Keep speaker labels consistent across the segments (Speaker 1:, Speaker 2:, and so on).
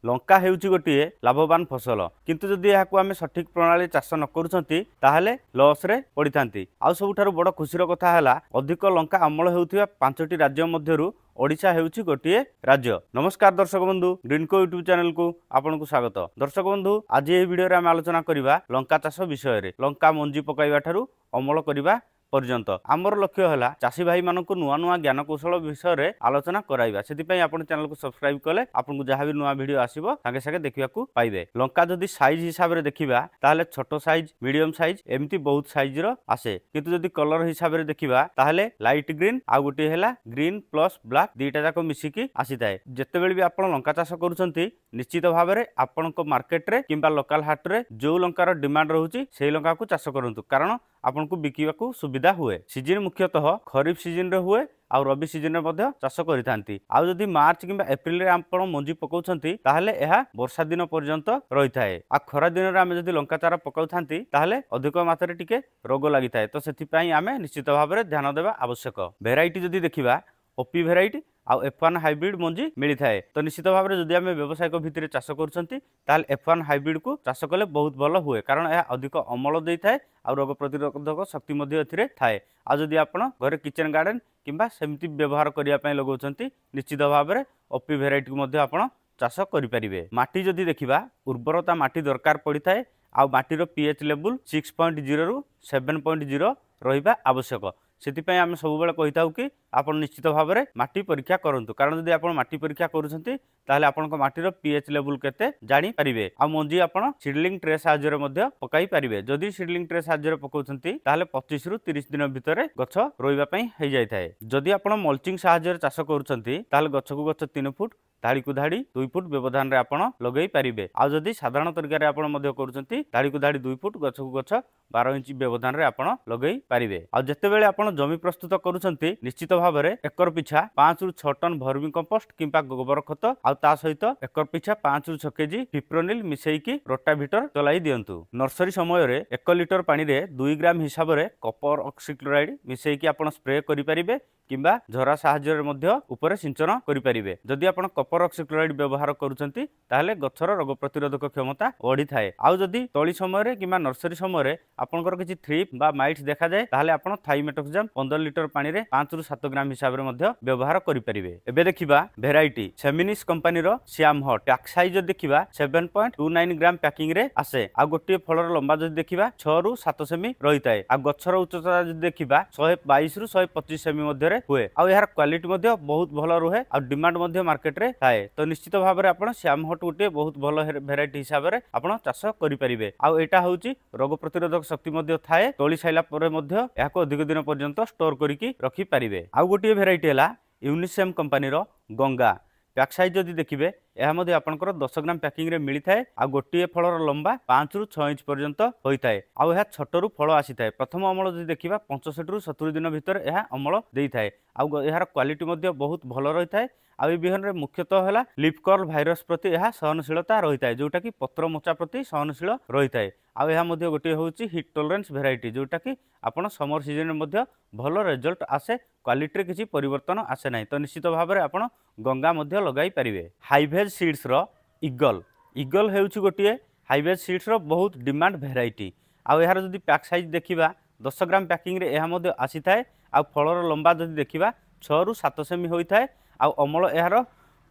Speaker 1: लंका हेउची गोटे लाभवान फसल किंतु जदि यहाँ आम सठिक प्रणाली चाष न करुँच ताहले लॉस रे पड़िथांती। आउ सबुठारु बड़ खुशीर कथा है अधिक लंका अमल हेउथिबा 5टी राज्य मध्यरु ओडिशा हेउची गोटे राज्य। नमस्कार दर्शक बंधु, ग्रीनको यूट्यूब चैनल को आपनको स्वागत। दर्शक बंधु, आज ये वीडियो रे आम आलोचना करिबा लंका चाष विषय रे। लंका मंजी पकाइबा ठारू अमल करिबा पर्यंत आमर लक्ष्य है चाषी भाई मानक नुआ नुआ ज्ञान कौशल विषय रे आलोचना कराइबा। सेतिपई आपण चैनल को सब्सक्राइब कले आपनको जहाँ भी नुआ वीडियो आसीबो संगे संगे देखिबा को पाइबे। लंका जदि साइज हिसाब रे देखिबा ताहले छोटो साइज, मीडियम साइज एमती बहुत साइज रो आसे, किंतु जदि कलर हिसाब रे देखिबा ताहले लाइट ग्रीन आ गोटे हैला ग्रीन प्लस ब्लैक दीटा जाक मिसिकी आसीताए। जेतेबेले भी आपण लंका चाष करूछंती निश्चित भाव रे आपनको मार्केट रे किंबा लोकल हाट रे जो लंकार डिमांड रहूची सेही लंका को चाष करंतु, कारण आपनको बिकिबा को सुविधा हुए। सीजन मुख्यतः खरीफ सीजन रे हुए आ रबी सीजन रे मध्य चाष करिथांती। आ जदि मार्च किंबा एप्रिल रे आपण मंजी पकाउछंती ताहले एहा वर्षा दिन पर्यंत रही थाए। आ खरा दिन रे आमे जदि लंका चारा पकाउथांती ताहले अधिक मात्रा टिके रोग लागि थाए। तो सेति पई आमे निश्चित भाव रे ध्यान देबा आवश्यक। वेराइटी जदि देखिबा ओपी वेराइटी आ F1 हाइब्रिड मंजी मिली थाए। तो निश्चित भाव में जदि आमे व्यवसायिक भितर चाष करूछंती ताहले F1 हाइब्रिड को चाष कले बहुत भल हुए, कारण यह अधिक अमल दे थाए आ रोग प्रतिरोधक शक्ति मध्य एथिरे थाए। आ जदि आपण घरे किचन गार्डन किंबा सेमती व्यवहार करिया पय लगाउछंती निश्चित भाव में ओपी वेराइटी को मध्य आपण चाष करि परिबे। माटी जदि देखिबा उर्वरता माटी दरकार पड़ी थाए आ माटीर पीएच लेवल 6.0 रु 7.0 रहिबा आवश्यक। सेतिपई आमे सब बेले कहिताउ कि आपण निश्चित भाव में माटी परीक्षा करंतु, कारण जदि आपण माटी परीक्षा करूछंती ताहले आपनक माटीर पीएच लेवल केते जानि परिबे। आ मंजी आपण सीडलिंग ट्रे साहाय्य रे मध्य पकाई परिबे। जदि सीडलिंग ट्रे साहाय्य रे पकाउछंती ताहले 25 रु 30 दिन भितर गछ रोइबा पई हे जाय थाए। जदि आपण मल्चिंग साहाय्य रे चाष करूछंती ताहले गछ को गछ 3 फुट धाड़ी को धाड़ी 2 फुट व्यवधान रे आपण लगेई परिबे। आ जदि साधारण तरीका रे आपण मध्य करूछंती धाड़ी को धाड़ी 2 फुट गछ को गछ 12 इंच व्यवधान रे आपण लगेई परिबे। आ जते बेले आपण जमी प्रस्तुत करूछंती निश्चित भाव में एकर पिछा 5 रु 6 टन भर्मी कंपोस्ट किंबा गोबर खत आ ता सहित एकर पिछा 5 रु 6 केजी फिप्रोनिल मिसेईकी रोटाविटर चलाई दियंतु। नर्सरी समय रे 1 लिटर पानी रे 2 ग्राम हिसाब रे कॉपर ऑक्सीक्लोराइड मिसेईकी आपण स्प्रे करि परिबे किंबा झरा साहाय्य रे मध्य ऊपर सिंचन करि परिबे। जदि आपण कॉपर ऑक्सीक्लोराइड व्यवहार करूछंती ताहले गछर रोग प्रतिरोधक क्षमता बढ़ी थाए। आ जदि तळी समय रे किंबा नर्सरी समय रे आपनकर किछि थ्रिप बा माइट्स देखा जाय ताहले आपण थाइमेटोक्साम 15 लिटर पानी रे 5 रु 7 ग्राम हिसाब रे मध्य व्यवहार करि परिबे। एबे देखिबा वेराइटी सेमिनिस कंपनी रो श्याम हट पैक साइज देखिबा 7.29 ग्राम पैकिंग रे आसे। आ गोटे फलर लंबा जदि देखिबा 6 रु 7 सेमी रहिताए। आ गछर उच्चता जदि देखिबा 122 रु 125 सेमी मध्य रे हुए। आ यार क्वालिटी मध्य बहुत भल रुहे आ डिमांड मध्य मार्केट रे थाए। तो निश्चित भाव में आपण श्याम हट गोटे बहुत भल वेराइटी हिसाब रे आपण चाष करि परिबे। आ एटा होउची रोग प्रतिरोधक शक्ति मध्य थाए। तोली साइला परे मध्य याको अधिक दिन पर्यंत स्टोर करिकि रखि परिबे। आ गोटे वेराइटी हला यूनिसेम कंपनी रो गंगा पैक साइज जदि देखिबे यह मध्य आपनकर 10 ग्राम पैकिंग रे मिली थाए। आ गोटे फलर लंबा 5 रु 6 इंच पर्यंत होई थाए। आ यह छोट रु फल आसी थाए। प्रथम अमल जदि देखिबा 65 रु 70 दिन भितर यह अमल देई थाए। आ यार क्वालिटी मध्य बहुत भल रही थाए। आ बिहन रे मुख्यतः है लीफ कर्ल भाइरस प्रति यह सहनशीलता रही थाए, जोटा कि पत्र मोचा प्रति सहनशील रही थाए। आ यह मध्य गोटे होउची हिट टॉलरेंस वेराइटी, जोटा कि आपण समर सीजन में मध्य भल रिजल्ट आसे, क्वालिटी रे किछि परिवर्तन आसे नाही। तो निश्चित भाव में आपण गंगा मध्य लगाई परिबे। हाईवेज सीड्स रो ईगल हेउची गोटे हाईवेज सीड्स रो बहुत डिमांड वेराइटी। आ यार जदि पैक साइज देखिबा 10 ग्राम पैकिंग रे यह मध्य आसी थाए। आ फलर लंबा जदि देखिबा 6 रु 7 सेमी होई थाए। आ अमल यार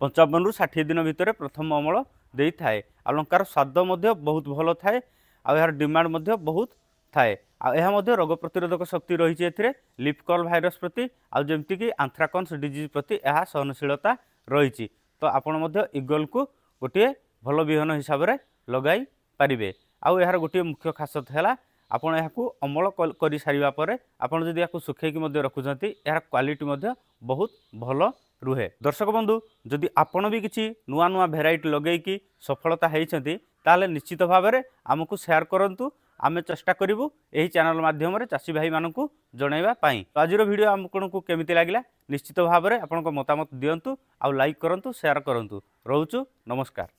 Speaker 1: 55 रु 60 दिन भितर प्रथम अमल देई थाए। आ लंकार स्वाद मध्य बहुत भल थाए। आ यार डिमांड मध्य बहुत थाए। आ यह मध्य रोग प्रतिरोधक शक्ति रही एथिरे लीफ कर्ल भाइरस प्रति आ जेमति कि आंथ्राकन्स डिजीज प्रति यह सहनशीलता रही। तो आपण मध्य ईगल को गोटे भल बिहन हिसाब रे लगाई पारिबे। आ यार गोटे मुख्य खासियत है आपण याकू अमल कर सारिबा परे आपण जदि याकू सुखेकी मध्य रखुछंती यार क्वालिटी मध्य बहुत भल रुहे। दर्शक बंधु, जदि आपण भी किछि नुआ नुआ वेराइटी लगेकी सफलता हेइछंती ताले निश्चित भाव में आमको शेयर करंतु। आमे चेष्टा करिवु एही चैनल माध्यम रे चाषी भाई मानकू जणाइबा पाई। तो आजिर वीडियो आपनको केमिति लागिला निश्चित भाव में आपनको मतामत दियंतु। आ लाइक करंतु, शेयर करंतु। रहउछु, नमस्कार।